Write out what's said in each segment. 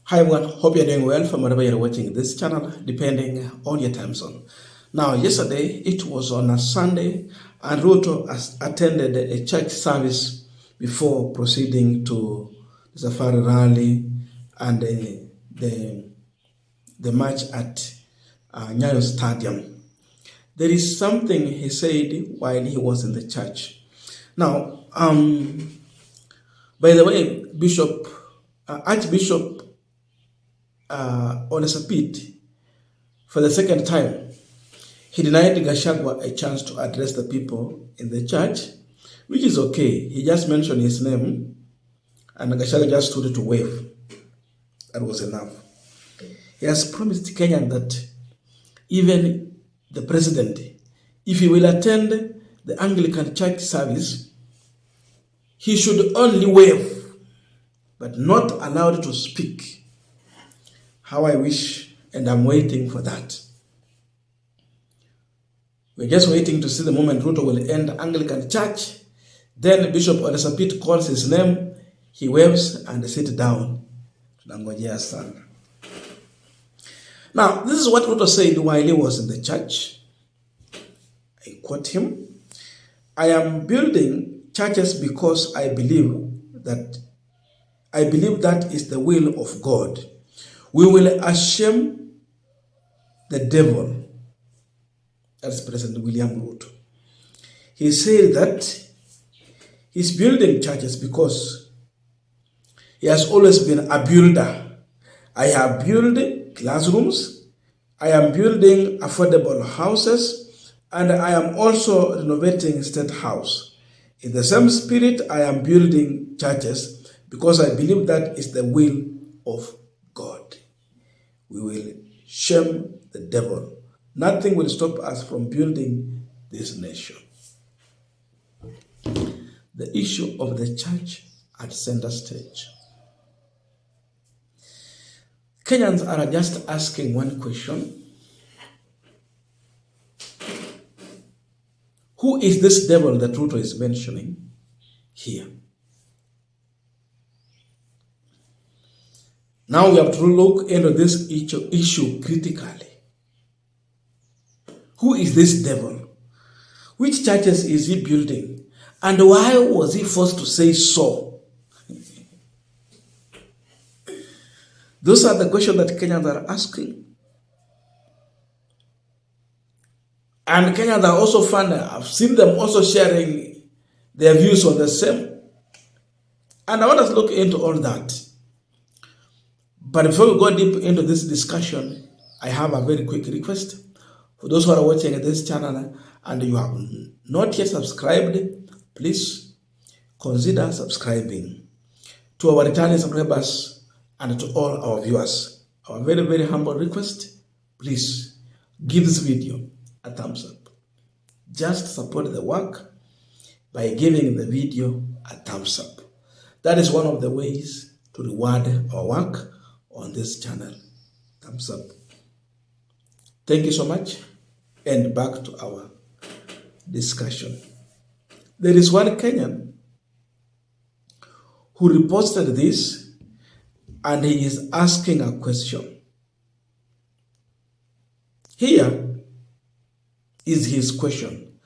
Hi everyone, hope you're doing well from wherever you're watching this channel, depending on your time zone. Now, yesterday, it was on a Sunday, and Ruto attended a church service before proceeding to the Safari rally and the match at Nyayo Stadium. There is something he said while he was in the church. Now, by the way, Archbishop on a subpoena for the second time, he denied Gachagua a chance to address the people in the church, which is okay. He just mentioned his name, and Gachagua just stood to wave. That was enough. He has promised Kenyan that even the president, if he will attend the Anglican church service, he should only wave, but not allowed to speak. How I wish, and I'm waiting for that. We're just waiting to see the moment Ruto will end Anglican church. Then Bishop Onesapit calls his name, he waves and sits down. Tunangojea sana. Now, this is what Ruto said while he was in the church. I quote him, "I am building churches because I believe that is the will of God. We will shame the devil." That's President William Ruto. He said that he's building churches because he has always been a builder. I have built classrooms, I am building affordable houses, and I am also renovating State House. In the same spirit, I am building churches because I believe that is the will of God. We will shame the devil. Nothing will stop us from building this nation. The issue of the church at center stage. Kenyans are just asking one question. Who is this devil that Ruto is mentioning here? Now we have to look into this issue critically. Who is this devil? Which churches is he building? And why was he forced to say so? Those are the questions that Kenyans are asking. And Kenyans are also fun. I've seen them also sharing their views on the same. And I want us to look into all that. But before we go deep into this discussion, I have a very quick request. For those who are watching this channel and you have not yet subscribed, please consider subscribing. To our returning subscribers and to all our viewers, our very, very humble request, please give this video a thumbs up. Just support the work by giving the video a thumbs up. That is one of the ways to reward our work on this channel. Thumbs up. Thank you so much. And back to our discussion. There is one Kenyan who reposted this, and he is asking a question. Here is his question.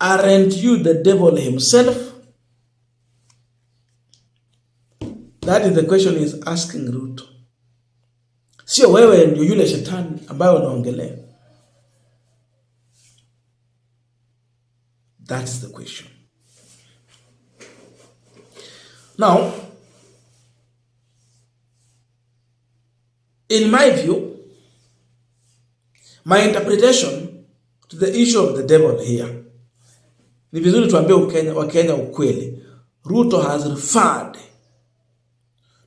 Aren't you the devil himself? That is the question he is asking Ruto. Sio wewe ndio yule shetani ambaye unaongelea. That is the question. Now, in my view, my interpretation to the issue of the devil here, ni vizuri tuambie Wakenya ukweli. Ruto has referred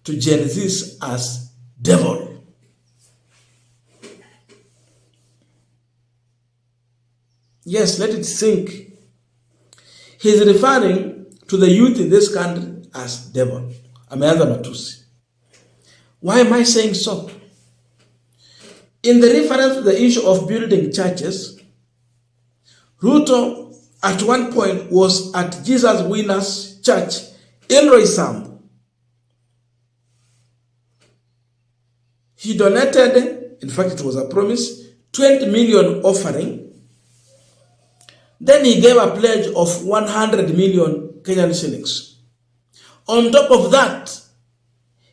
to Gen Z as devil. Yes, let it sink. He's referring to the youth in this country as devil. Ameanza matusi. Why am I saying so? In the reference to the issue of building churches, Ruto at one point was at Jesus Winners Church in Roysambu. He donated, in fact it was a promise, 20 million offering. Then he gave a pledge of 100 million Kenyan shillings. On top of that,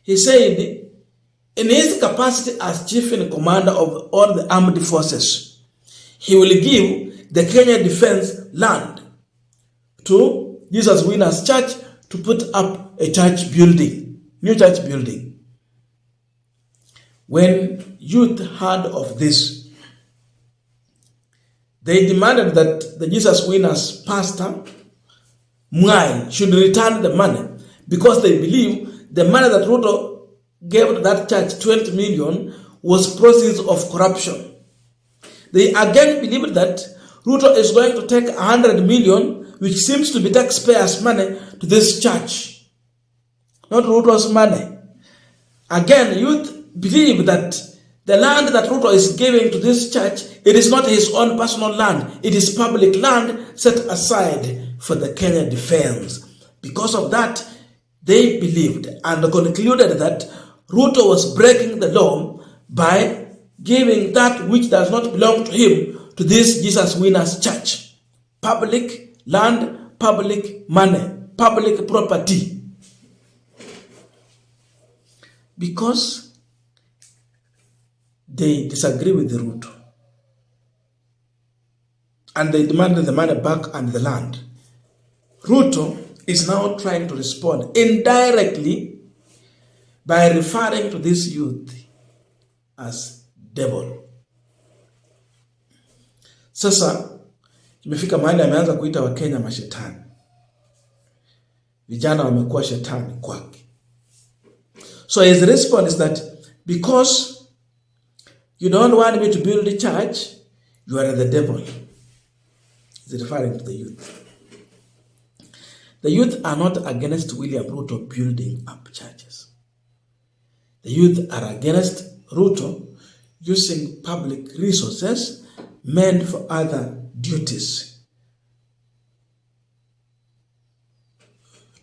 he said, in his capacity as chief and commander of all the armed forces, he will give the Kenya Defense land to Jesus Winners Church to put up a church building, new church building. When youth heard of this, they demanded that the Jesus Winners pastor, Mwai, should return the money because they believe the money that Ruto gave to that church, 20 million, was proceeds of corruption. They again believed that Ruto is going to take 100 million, which seems to be taxpayers' money, to this church. Not Ruto's money. Again, youth believe that the land that Ruto is giving to this church, it is not his own personal land. It is public land set aside for the Kenya defense. Because of that, they believed and concluded that Ruto was breaking the law by giving that which does not belong to him to this Jesus Winners Church. Public land, public money, public property. Because they disagree with the Ruto. And they demanded the money back and the land. Ruto is now trying to respond indirectly by referring to this youth as devil. Sasa imefika mahali ameanza kuita Wakenya mashetani. Vijana wamekuwa shetani kwake. So his response is that because you don't want me to build a church, you are the devil. He's referring to the youth. The youth are not against William Ruto building up churches. The youth are against Ruto using public resources meant for other duties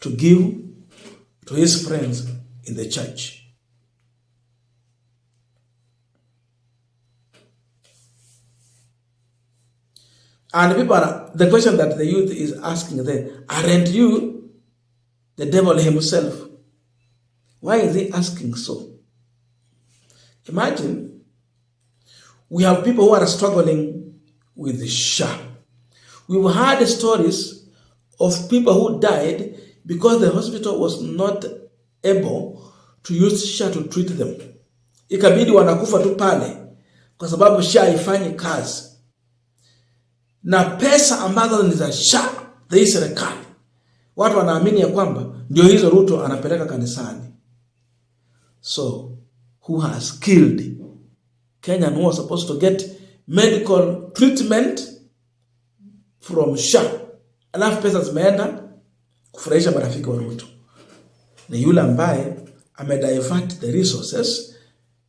to give to his friends in the church. And the question that the youth is asking them, aren't you the devil himself? Why is he asking so? Imagine, we have people who are struggling with the SHA. We've heard stories of people who died because the hospital was not able to use SHA to treat them. Ikabidi wanakufa tu pale kwa sababu SHA haifanyi kazi. Na pesa ambazo ni za SHA, za hii serikali, watu wanaamini ya kwamba ndio hizo Ruto anapeleka kanisani. So, who has killed Kenyan who was supposed to get medical treatment from SHA? Alafu pesa zimeenda kufurahisha marafiki wa Ruto. Ni yule ambaye amedivert the resources,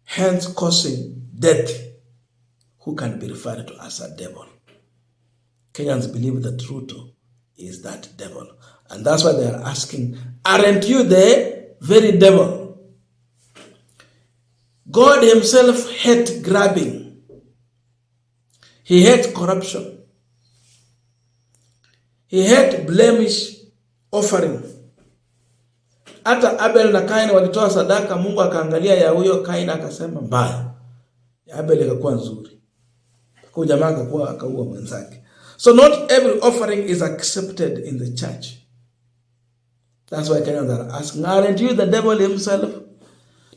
hence causing death, who can be referred to as a devil. Kenyans believe that Ruto is that devil. And that's why they are asking, aren't you the very devil? God himself hates grabbing. He hates corruption. He hates blemish offering. Hata Abel na Kain walitoa sadaka, Mungu akaangalia ya huyo Kain akasema mbaya. Ya Abel ikakuwa nzuri. Kwa jamaa akaua mwenzake. So not every offering is accepted in the church. That's why Kenyans are asking, aren't you the devil himself?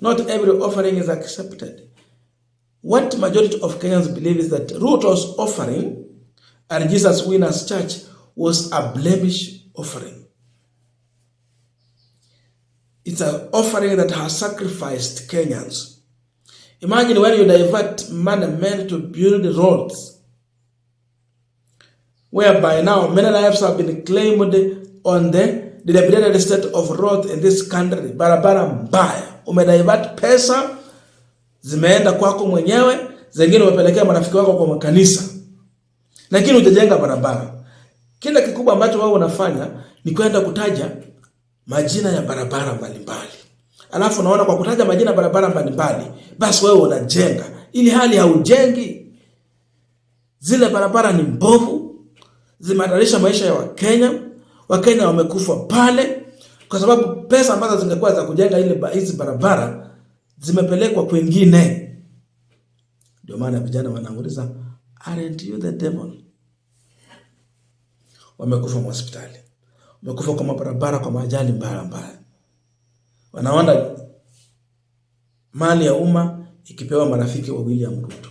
Not every offering is accepted. What majority of Kenyans believe is that Ruto's offering and Jesus Winners Church was a blemish offering. It's an offering that has sacrificed Kenyans. Imagine when you divert money meant to build roads, whereby now many lives have been claimed on the dilapidated state of roads in this country. Barabara mbaya. Umedivert pesa, zimeenda kwako mwenyewe, zingine umepelekea marafiki wako kwa makanisa. Lakini hujajenga barabara. Kila kikubwa ambacho wao wanafanya ni kwenda kutaja majina ya barabara mbalimbali. alafu unaona kwa kutaja majina barabara mbalimbali basi wewe unajenga, ili hali haujengi. Zile barabara ni mbovu, zimehatarisha maisha ya Wakenya. Wakenya wamekufa pale kwa sababu pesa ambazo zingekuwa za kujenga hizi barabara zimepelekwa kwingine. Ndio maana vijana wanauliza, aren't you the devil? Wamekufa hospitali, wamekufa kwa barabara, kwa majali mbaya. Wanaona mali ya umma ikipewa marafiki wa William Ruto.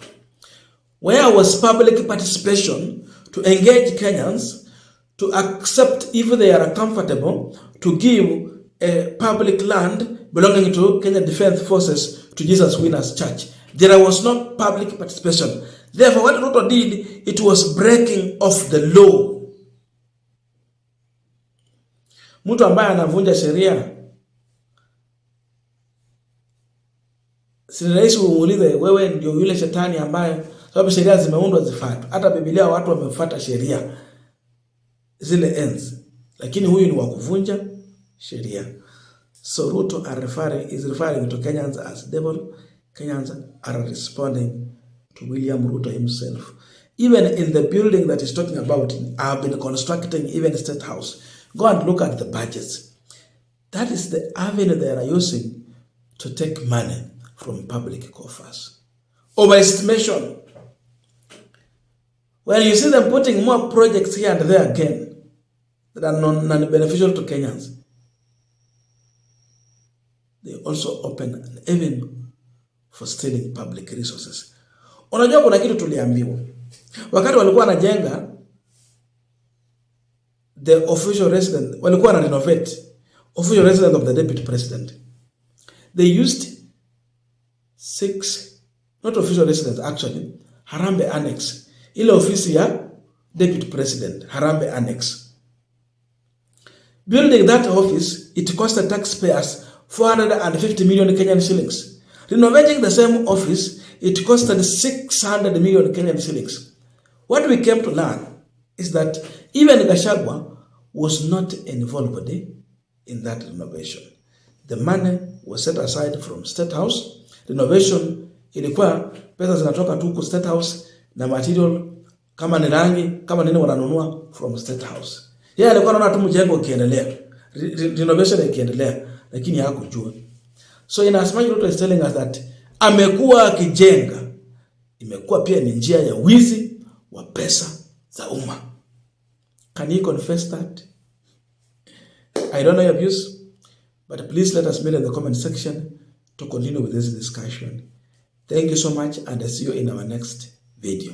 Where was public participation to engage Kenyans to accept if they are comfortable to give a public land belonging to Kenya Defence Forces to Jesus Winners Church? There was no public participation. Therefore, what Ruto did, it was breaking of the law. Mtu ambaye anavunja sheria, si rahisi umuulize wewe ndio yule shetani ambaye, sababu sheria zimeundwa zifuatwe. Hata Biblia watu wamefuata sheria zile enzi, lakini huyu ni wa kuvunja sheria. So Ruto is referring to Kenyans as devil. Kenyans are responding to William Ruto himself. Even in the building that he's talking about, I've been constructing even State House. Go and look at the budgets. That is the avenue they are using to take money from public coffers. Overestimation. When you see them putting more projects here and there again that are non-beneficial to Kenyans, they also open an avenue for stealing public resources. Unajua kuna kitu tuliambiwa wakati walikuwa wanajenga the official residence, walikuwa na renovate official residence of the deputy president. They used 6, not official residence actually, Harambee Annex, ile ofisi ya deputy president, Harambee Annex. Building that office, it cost the taxpayers 450 million Kenyan shillings. Renovating the same office, it costed 600 million Kenyan shillings. What we came to learn is that even Gachagua was not involved in that renovation. The money was set aside from State House. Renovation ilikuwa pesa zinatoka tu kwa State House na material kama ni rangi, kama nini wananunua from State House. Yeye alikuwa anaona tu mjengo ukiendelea, renovation ikiendelea, lakini hakujua. So in as much Ruto is telling us that amekuwa akijenga, imekuwa pia ni njia ya wizi wa pesa za umma. Can he confess that? I don't know your views, but please let us meet in the comment section to continue with this discussion. Thank you so much, and I see you in our next video.